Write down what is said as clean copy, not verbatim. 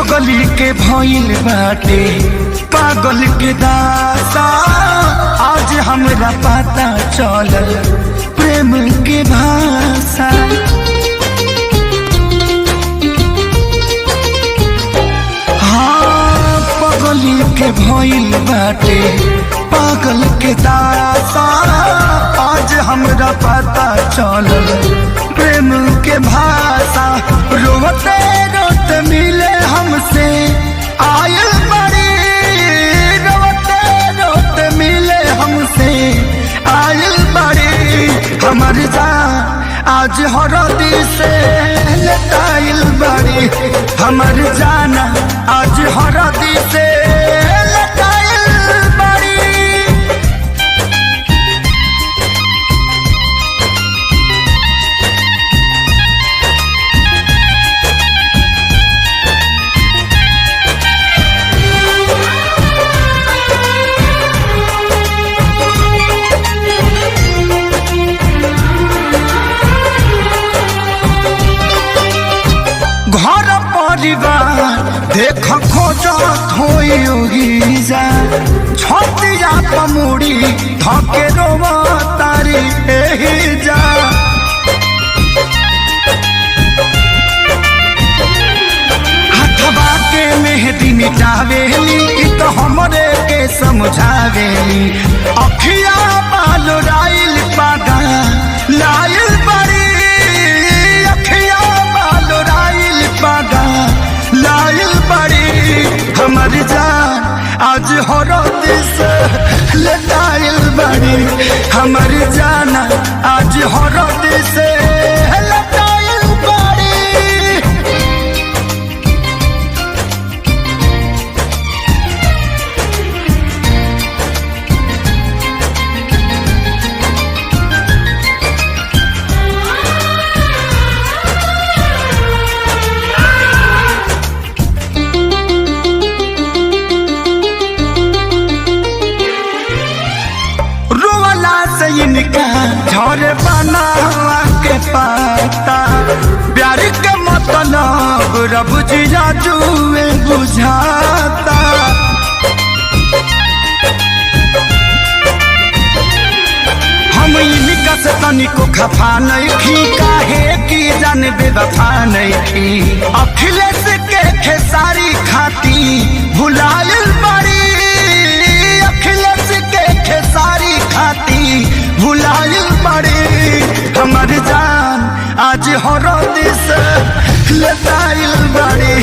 पगली के भइल बाटे पागल के दासा, आज हमरा पता चलल प्रेम के भाषा। हाँ पगली के भइल बाटे पागल के दासा, आज हमरा पता चलल प्रेम के भाषा। रोते रोते मिले हमसे आयल बड़ी, रोते रोते मिले हमसे आयल बड़ी। हमर जान आज हरदी से लटाइल बड़ी, हमर जान आज हरदी से लटाइल बड़ी। घर परिवार देख खोजत होई जा, छतिया पमुड़ी धके रोवा तारी एही जा। हथवा के मेहदी मिटावेली इ तो हमरे के समझावेली, अखिया बाल राइल पागा लाइल बड़ी, अखिया बाल राइल पागा लाइल बड़ी। हमर जान आज हरद से लटाइल बड़ी, हमर जान आज हरद से लटाइल बड़ी। इनका झर बनावा के पाता, प्यार के मतलब रब जिया जुए बुझाता। हम इनका से तनिको खफा नहीं खी, काहे की जान बेवफा नहीं खी। अखिलेश के खेसारी खाती भुलाइल बड़ी, अखिलेश के खेसारी खाती भुलाइल बड़ी। हमर जान आज हरद से लटाइल बड़ी,